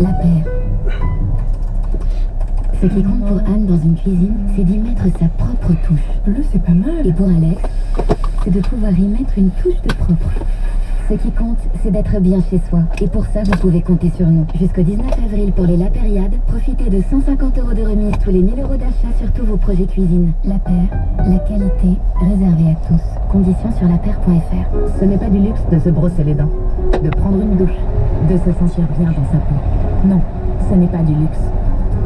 La paire. Ce qui compte pour Anne dans une cuisine, c'est d'y mettre sa propre touche. Bleu, c'est pas mal. Et pour Alex, c'est de pouvoir y mettre une touche de propre. Ce qui compte, c'est d'être bien chez soi. Et pour ça, vous pouvez compter sur nous. Jusqu'au 19 avril pour les La Périade, profitez de 150 € de remise tous les 1000 € d'achat sur tous vos projets cuisine. La Paire, la qualité réservée à tous. Conditions sur lapaire.fr. Ce n'est pas du luxe de se brosser les dents, de prendre une douche, de se sentir bien dans sa peau. Non, ce n'est pas du luxe.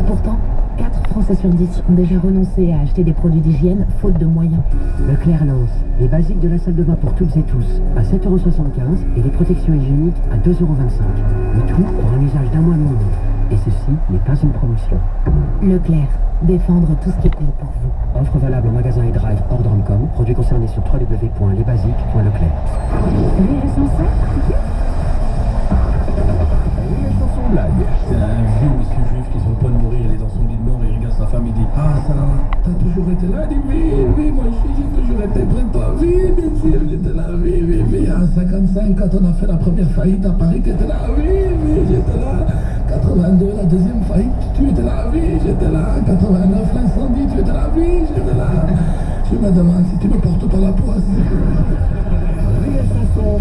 Pourtant, 4 Français sur 10 ont déjà renoncé à acheter des produits d'hygiène faute de moyens. Leclerc lance les basiques de la salle de bain pour toutes et tous à 7,75 € et les protections hygiéniques à 2,25 €. Le tout pour un usage d'un mois minimum. Et ceci n'est pas une promotion. Leclerc, défendre tout ce qui compte pour vous. Offre valable en magasin et drive hors Drumcom. Produits concernés sur www.lesbasiques.leclerc. Rire et chanson. Blague. C'est un vieux monsieur juif qui se pas de mourir, il est dans son lit de mort, il regarde sa femme, il dit: ah ça, t'as toujours été là? Il dit: oui, moi j'ai toujours été près de toi, oui, bien sûr, j'étais là, oui, en 55, quand on a fait la première faillite à Paris, t'étais là, oui, j'étais là, 82, la deuxième faillite, tu étais là, oui, j'étais là, 89, l'incendie, tu étais là, oui, j'étais là, je me demande si tu me portes pas la poisse. Rire et chanson,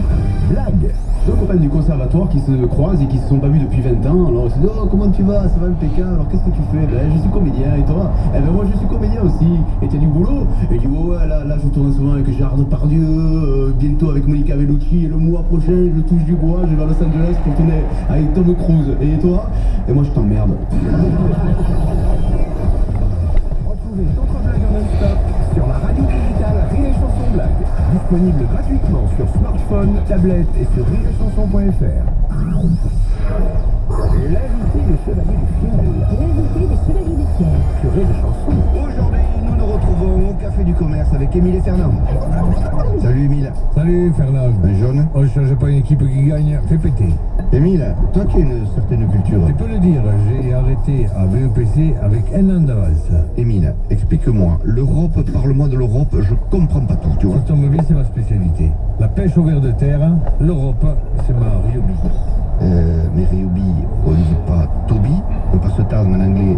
blague. Deux copains du conservatoire qui se croisent et qui se sont pas vus depuis 20 ans. Alors ils se disent: oh, comment tu vas? Ça va impeccable. Alors qu'est-ce que tu fais? Ben je suis comédien. Et toi? Eh ben moi je suis comédien aussi. Et t'as du boulot? Et il dit: ouais, là je tourne souvent avec Gérard Depardieu, bientôt avec Monica Bellucci, et le mois prochain je touche du bois, je vais à Los Angeles pour tourner avec Tom Cruise. Et toi? Et moi je t'emmerde. Retrouvez d'autres blagues en non-stop sur la radio digitale Rire et Chanson Blague. Disponible gratuitement sur smartphone, tablette et sur rireetchanson.fr. L'invité des Chevaliers du Ciel. L'invité des Chevaliers du Ciel. Sur Rire et Chanson. Aujourd'hui, nous nous retrouvons au Café du Commerce avec Émile et Fernand. Salut Émile. Salut Fernand. Un jaune. On ne change pas une équipe qui gagne, fais péter. Émile, toi qui as une certaine culture. Tu peux le dire, j'ai arrêté à BEPC avec un an d'avance. Émile, explique-moi. L'Europe, parle-moi de l'Europe, je comprends pas tout, tu vois. Ça tombe bien, c'est ma spécialité. La pêche au ver de terre, l'Europe, c'est ma riobi. Mais Ryobi, on ne dit pas Toby, on passe tard en anglais.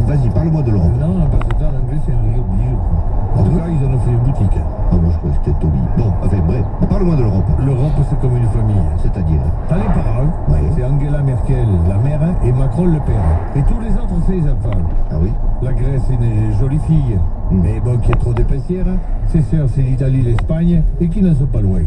Vas-y, parle-moi de l'Europe. Non, parce que en anglais, c'est un riobi, je crois. En tout cas, ils en ont fait une boutique. Ah, moi je crois que c'était Toby. Bon, enfin bref, parle-moi de l'Europe. L'Europe, c'est comme une famille. C'est-à-dire? T'as les parents, Ouais. c'est Angela Merkel, la mère, et Macron, le père. Et tous les autres, c'est les enfants. Ah oui? La Grèce, c'est une jolie fille, mais bon, qui est trop d'épaisseur. Ses sœurs, c'est l'Italie, l'Espagne, et qui n'en sont pas loin.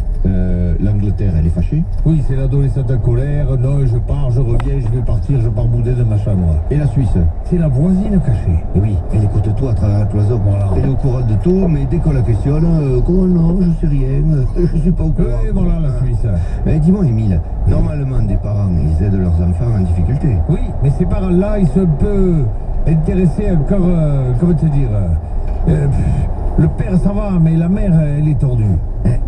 L'Angleterre, elle est fâchée? Oui, c'est l'adolescente en colère. Non, je pars, je reviens, je vais partir, je pars bouder dans ma chambre. Et la Suisse? C'est la voisine cachée. Et oui, elle écoute tout à travers la cloison. Voilà. Elle est au courant de tout, mais dès qu'on la questionne, comment non, je sais rien, je suis pas au courant. Et voilà la Suisse. Mais dis-moi, Émile, normalement, des parents, ils aident leurs enfants en difficulté. Oui, mais ces parents-là, ils sont un peu intéressés encore, comment te dire, le père, ça va, mais la mère, elle est tordue.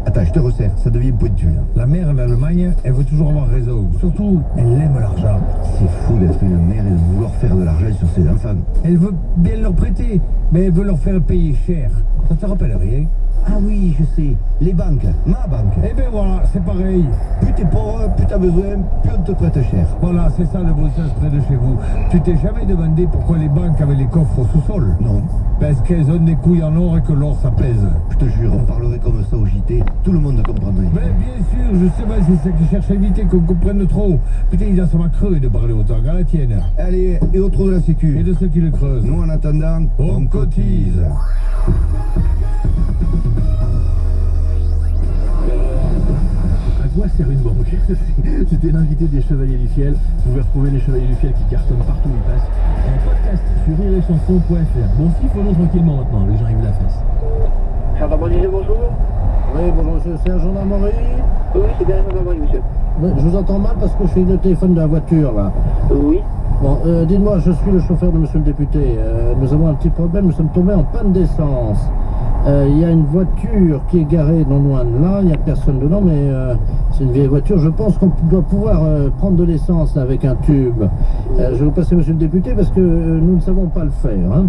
Attends, je te resserre, ça devient pointu, là. La mère en Allemagne, elle veut toujours avoir raison. Surtout, elle aime l'argent. C'est fou d'être une mère et de vouloir faire de l'argent sur ses enfants. Elle veut bien leur prêter, mais elle veut leur faire payer cher. Ça te rappelle rien? Ah oui, je sais, les banques, ma banque. Eh ben voilà, c'est pareil. Plus t'es pauvre, plus t'as besoin, plus on te prête cher. Voilà, c'est ça le bon sens près de chez vous. Tu t'es jamais demandé pourquoi les banques avaient les coffres au sous-sol? Non, Parce qu'elles ont des couilles en or et que l'or ça pèse. je te jure, on parlerait comme ça au JT, tout le monde comprendrait. Mais bien sûr, justement, c'est ça qui cherche à éviter qu'on comprenne trop. Putain, il a ça m'a creux de parler autant qu'à la tienne. Allez, et au trou de la sécu. Et de ceux qui le creusent. Nous, en attendant, On cotise. À quoi sert une banque? C'était l'invité des Chevaliers du Ciel. Vous pouvez retrouver les Chevaliers du Ciel qui cartonnent partout où ils passent en podcast sur rireetchanson.fr. Bon, s'il faut non tranquillement maintenant avec Jean-Yves Lafesse. Gendarmerie, bonjour. Oui, bonjour monsieur, c'est la gendarmerie. Oui, c'est bien la gendarmerie, monsieur. Oui, je vous entends mal parce que je suis le téléphone de la voiture là. Oui. Bon, dites-moi, je suis le chauffeur de monsieur le député. Nous avons un petit problème, nous sommes tombés en panne d'essence. Il y a une voiture qui est garée non loin de là, il n'y a personne dedans, mais c'est une vieille voiture. Je pense qu'on doit pouvoir prendre de l'essence avec un tube. Je vais vous passer monsieur le député parce que nous ne savons pas le faire. Hein.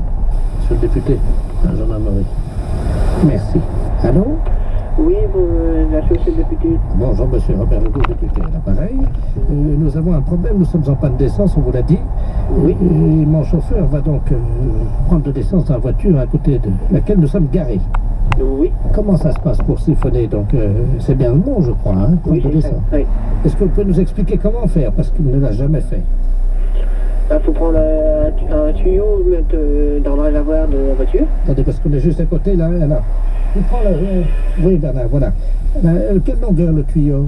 Monsieur le député, la gendarmerie. Merci. Allô? Oui, bon, monsieur le député. Bonjour, monsieur Robert Legault, député à l'appareil. Nous avons un problème, nous sommes en panne d'essence, on vous l'a dit. Oui. Et mon chauffeur va donc prendre de l'essence dans la voiture à côté de laquelle nous sommes garés. Oui. Comment ça se passe pour siphonner? Donc, c'est bien le mot, je crois, hein, prendre Oui, de c'est ça. l'essence. Oui. Est-ce que vous pouvez nous expliquer comment faire? Parce qu'il ne l'a jamais fait. Il faut prendre un tuyau, le mettre dans le réservoir de la voiture. Attendez, parce qu'on est juste à côté, là. Alors, tu prends oui, Bernard, voilà. Quelle longueur le tuyau?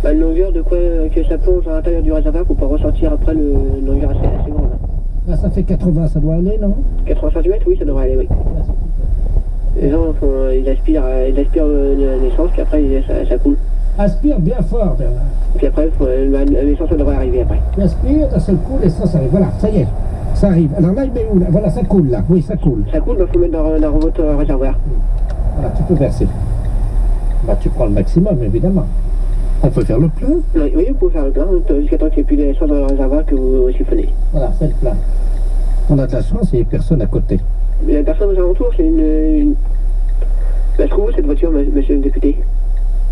Une longueur de quoi que ça plonge à l'intérieur du réservoir pour pas ressortir après une longueur assez grande. Là, ça fait 80, ça doit aller, non? 80 cm, oui, ça devrait aller, oui. Les gens, ils aspirent l'essence, puis après, ça coule. Aspire bien fort, Bernard. Puis après, l'essence, ça devrait arriver après. Tu aspires, d'un seul coup, l'essence arrive. Voilà, ça y est, ça arrive. Alors là, il met où, là? Voilà, ça coule, là. Oui, ça coule. Ça coule, il faut mettre dans votre réservoir. Voilà, tu peux verser. Bah, tu prends le maximum, évidemment. On peut faire le plein. Oui, vous pouvez faire le plein, jusqu'à temps qu'il n'y ait plus d'essence dans le réservoir que vous siphonnez. Voilà, c'est le plein. On a de la chance, il n'y a personne à côté. La personne aux alentours, c'est une... Elle se trouve où, cette voiture, monsieur le député?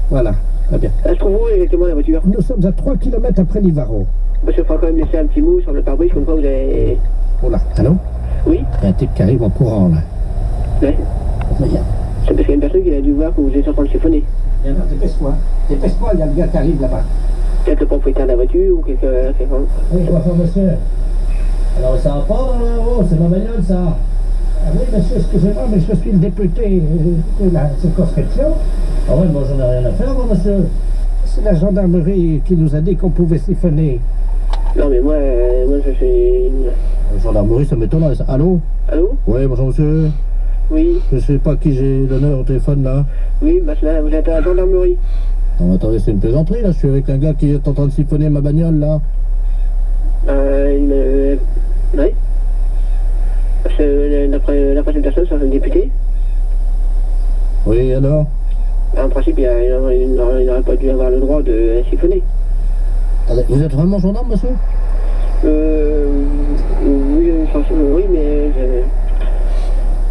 Voilà, très bien. Elle se trouve où exactement, la voiture? Nous sommes à 3 km après Livaro. Parce qu'il faudra quand même laisser un petit mot sur le pare-brise, comme quoi vous avez... Oh là, allô? Oui? Il y a un type qui arrive en courant, là. Ouais. Viens. C'est parce qu'il y a une personne qui a dû voir que vous êtes en train de siphonner. Viens, dépêche-toi. Dépêche-toi, il y a le gars qui arrive là-bas. Peut-être le propriétaire de la voiture ou quelqu'un. Oui, bonjour, monsieur. Alors, ça va pas dans la roue, c'est ma bagnole, ça. Ah oui, monsieur, excusez-moi, mais je suis le député de la circonscription. Ah oui, moi, j'en ai rien à faire, moi, monsieur. C'est la gendarmerie qui nous a dit qu'on pouvait siphonner. Non, mais moi je suis... La gendarmerie, ça m'étonnerait, ça. Allô? Allô? Oui, bonjour, monsieur. Oui. Je sais pas qui j'ai l'honneur au téléphone, là. Oui, bah là, vous êtes à la gendarmerie. Non, mais attendez, c'est une plaisanterie, là. Je suis avec un gars qui est en train de siphonner ma bagnole, là. Oui. D'après cette personne, c'est un député. Oui, alors? En principe, il n'aurait pas dû avoir le droit de siphonner. Attendez, vous êtes vraiment gendarme, monsieur? Oui, mais...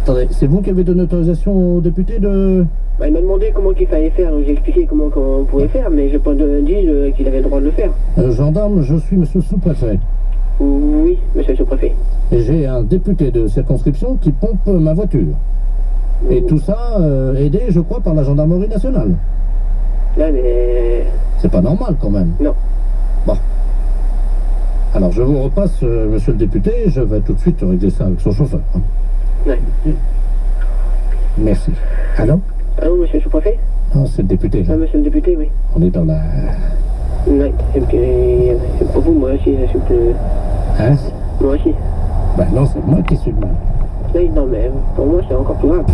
Attendez, c'est vous qui avez donné l'autorisation au député de... Bah, il m'a demandé comment qu'il fallait faire, donc j'ai expliqué comment on pouvait faire, mais j'ai pas dit qu'il avait le droit de le faire. Gendarme, je suis monsieur le sous-préfet. Oui, monsieur le sous-préfet. Et j'ai un député de circonscription qui pompe ma voiture. Et tout ça, aidé, je crois, par la gendarmerie nationale. Là, mais... C'est pas normal, quand même. Non. Bon. Alors, je vous repasse, monsieur le député, je vais tout de suite régler ça avec son chauffeur. Ouais. Merci. Allô? Allô, monsieur le sous-préfet? Non, c'est le député, là. Ah, monsieur le député, oui. On est dans la... Oui, c'est pour vous, moi aussi, je suis plus... Hein? Moi aussi. Ben non, c'est moi qui suis le mal. Oui, non, mais pour moi, c'est encore plus grave.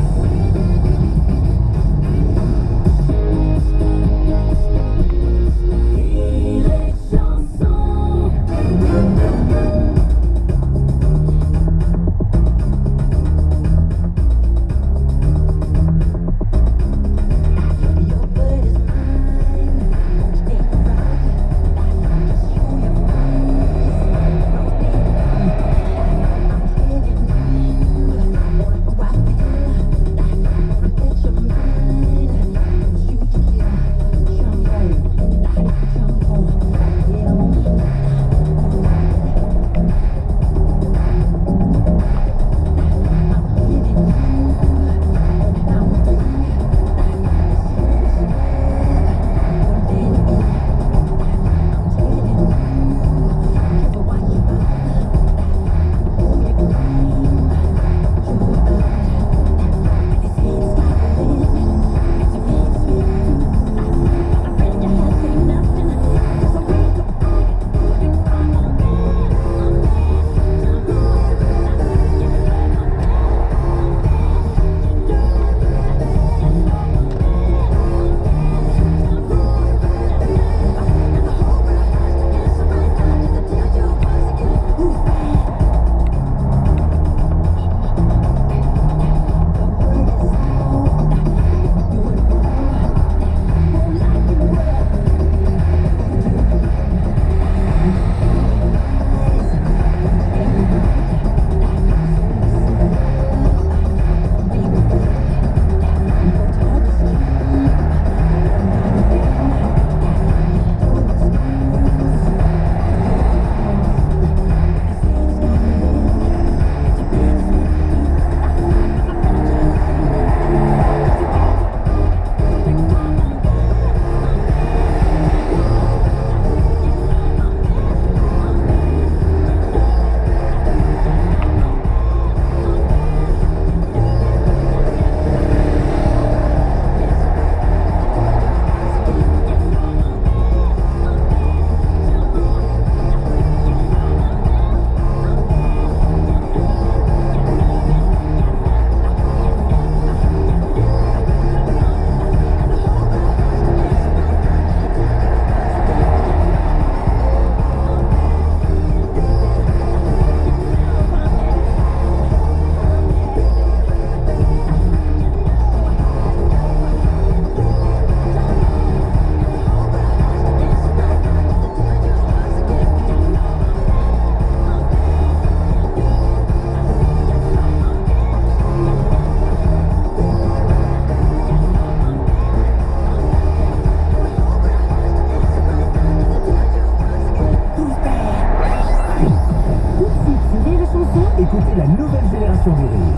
Écoutez la nouvelle génération du rire.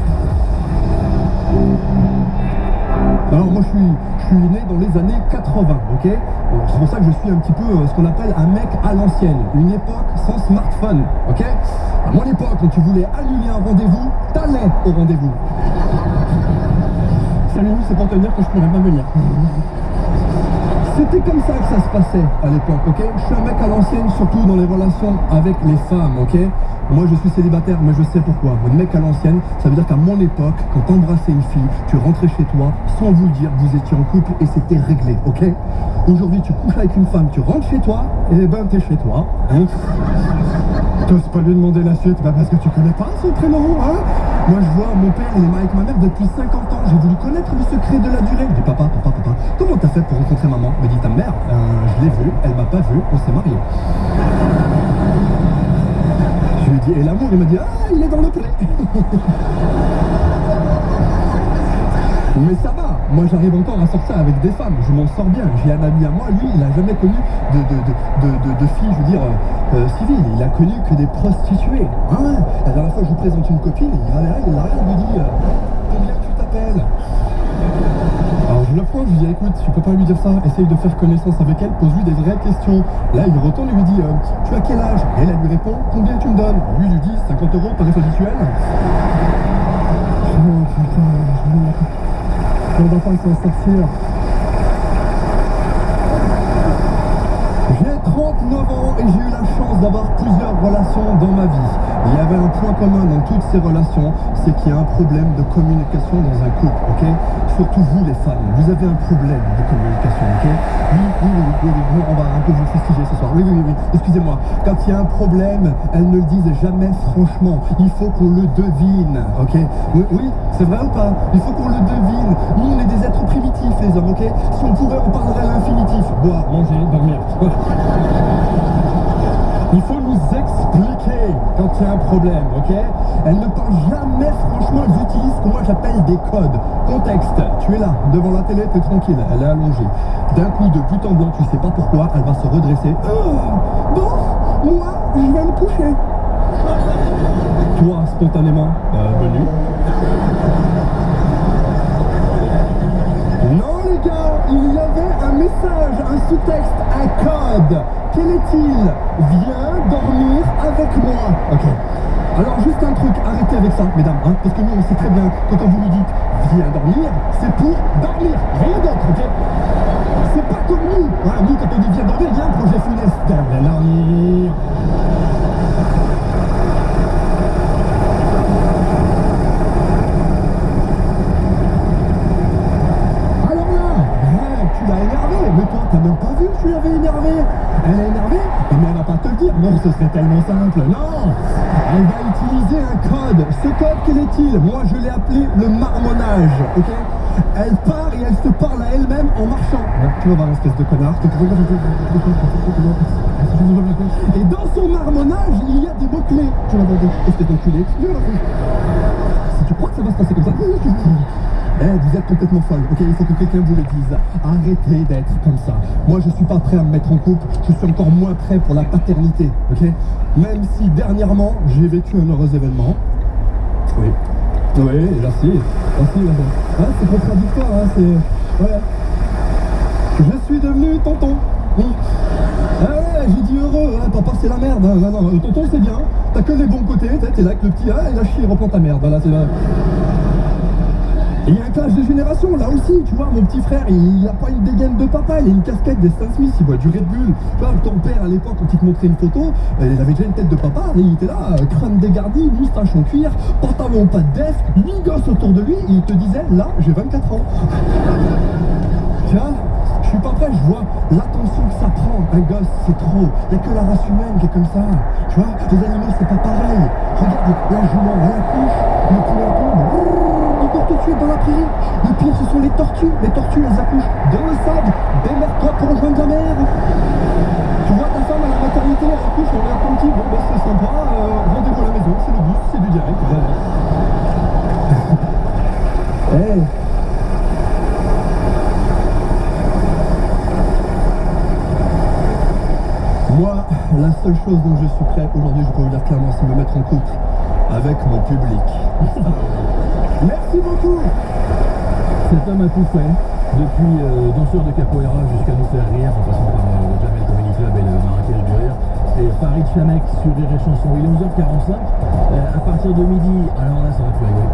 Alors moi je suis né dans les années 80, ok? C'est pour ça que je suis un petit peu ce qu'on appelle un mec à l'ancienne, une époque sans smartphone, ok? À mon époque, quand tu voulais annuler un rendez-vous, t'allais au rendez-vous. Salut, c'est pour te dire que je pourrais pas venir. C'était comme ça que ça se passait à l'époque, ok? Je suis un mec à l'ancienne, surtout dans les relations avec les femmes, ok? Moi je suis célibataire, mais je sais pourquoi. Un mec à l'ancienne, ça veut dire qu'à mon époque, quand t'embrassais une fille, tu rentrais chez toi, sans vous le dire, vous étiez en couple et c'était réglé, ok? Aujourd'hui, tu couches avec une femme, tu rentres chez toi, et ben t'es chez toi, hein? T'oses pas lui demander la suite, bah parce que tu connais pas son prénom, hein? Moi je vois mon père, il est avec ma mère depuis 50 ans, j'ai voulu connaître le secret de la durée. Je dis papa, comment t'as fait pour rencontrer maman? Me dit ta mère, je l'ai vue, elle m'a pas vu, on s'est mariés. Je lui ai dit, et l'amour? Il m'a dit, ah, il est dans le pré. Mais ça va, moi j'arrive encore à sortir avec des femmes, je m'en sors bien. J'ai un ami à moi, lui, il a jamais connu de filles, je veux dire, civiles. Il a connu que des prostituées. Ah ouais. La dernière fois, je lui présente une copine, il l'arrière, il lui dit, combien tu t'appelles? Alors je le prends, je lui dis, écoute, tu peux pas lui dire ça, essaye de faire connaissance avec elle, pose-lui des vraies questions. Là, il retourne et lui dit, tu as quel âge? Et elle lui répond, combien tu me donnes? Lui dit, 50 €, tarif habituel. Oh putain, on va pas s'en sortir. J'ai 39 ans et j'ai eu la chance d'avoir plusieurs relations dans ma vie. Il y avait un point commun dans toutes ces relations, c'est qu'il y a un problème de communication dans un couple, ok? Surtout vous les femmes, vous avez un problème de communication, ok? Oui, on va un peu vous fustiger ce soir. Oui, excusez-moi. Quand il y a un problème, elles ne le disent jamais franchement. Il faut qu'on le devine, ok? Oui, c'est vrai ou pas? Il faut qu'on le devine. Nous, on est des êtres primitifs, les hommes, ok? Si on pouvait, on parlerait à l'infinitif. Boire, manger, dormir. Il faut nous expliquer quand il y a un problème, ok? Elles ne parlent jamais franchement, elles utilisent ce que moi j'appelle des codes. Contexte, tu es là, devant la télé, t'es tranquille, elle est allongée. D'un coup, de but en blanc, tu sais pas pourquoi, elle va se redresser. Bon, moi, je vais me coucher. Toi, spontanément, venu. Non les gars, il y avait un message, un sous-texte, un code. Quel est-il? Viens dormir avec moi. Ok. Alors juste un truc, arrêtez avec ça, mesdames, hein, parce que nous on sait très bien que quand vous lui dites viens dormir, c'est pour dormir, rien d'autre, ok? C'est pas comme nous, hein, nous quand on dit viens dormir, il y a un projet funeste. Viens dormir. Alors là, tu l'as énervé, mais toi t'as même pas vu que tu l'avais énervé. Elle est énervée, mais elle va pas te le dire. Non, ce serait tellement simple. Non, elle va utiliser un code. Ce code, quel est-il? Moi, je l'ai appelé le marmonnage, ok? Elle part et elle se parle à elle-même en marchant. Tu vas voir, espèce de connard. Et dans son marmonnage, il y a des mots-clés. Tu vas voir, espèce d'enculé. Si tu crois que ça va se passer comme ça... vous êtes complètement folle, ok? Il faut que quelqu'un vous le dise. Arrêtez d'être comme ça. Moi, je suis pas prêt à me mettre en couple. Je suis encore moins prêt pour la paternité, ok? Même si dernièrement, j'ai vécu un heureux événement. Oui. Oui, merci. Ah, c'est contradictoire, hein? C'est... Ouais. Je suis devenu tonton. Ah ouais, j'ai dit heureux, hein? Papa, c'est la merde. Non, tonton, c'est bien. T'as que les bons côtés. T'es là avec le petit, il a chié, reprends ta merde. Voilà, c'est là. Et il y a un clash de génération, là aussi, tu vois, mon petit frère, il a pas une dégaine de papa, il a une casquette des Stan Smith, il boit du Red Bull. Tu vois, ton père, à l'époque, quand il te montrait une photo, il avait déjà une tête de papa, et il était là, crâne dégarni, moustache en cuir, pantalon pas de def, 8 gosses autour de lui, et il te disait, là, j'ai 24 ans. Tu vois, je suis pas prêt, je vois l'attention que ça prend, un gosse, c'est trop. Il n'y a que la race humaine qui est comme ça. Tu vois, les animaux, c'est pas pareil. Regarde, la jument, elle accouche, le poulet tombe. Encore tout de suite dans la prairie. Le pire, ce sont les tortues. Les tortues, elles accouchent dans le sable. Démerde-toi pour rejoindre la mer. Tu vois ta femme à la maternité, elle accouche, on est apprenti. Bon, bah c'est sympa. Rendez-vous à la maison, c'est le bus, c'est du direct. Hey. Moi, la seule chose dont je suis prêt aujourd'hui, je peux vous dire clairement, c'est me mettre en couple. avec mon public. Merci beaucoup. Cet homme a tout fait, depuis danseur de capoeira jusqu'à nous faire rire, en passant par le Jamel Comedy Club et le Marrakech du Rire. Et Farid Chamek sur Rire et Chanson. Il est 11h45. À partir de midi, alors là ça va plus rigoler.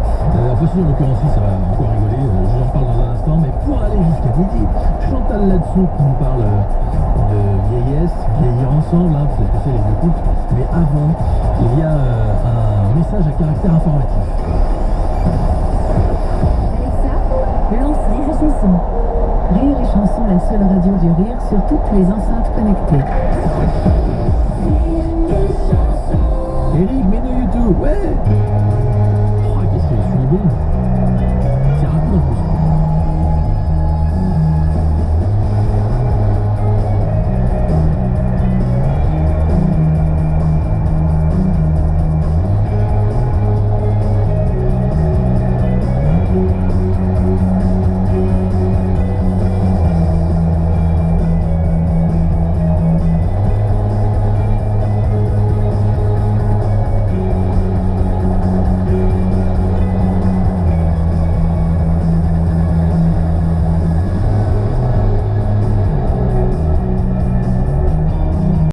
Enfin si, en l'occurrence ça va encore rigoler, je vous en parle dans un instant, mais pour aller jusqu'à midi, Chantal là-dessous qui nous parle de vieillesse, vieillir ensemble, hein, c'est ce que c'est les deux couples. Mais avant, il y a un message à caractère informatif. Lance Rire et Chanson. Rire et Chanson, la seule radio du rire sur toutes les enceintes connectées.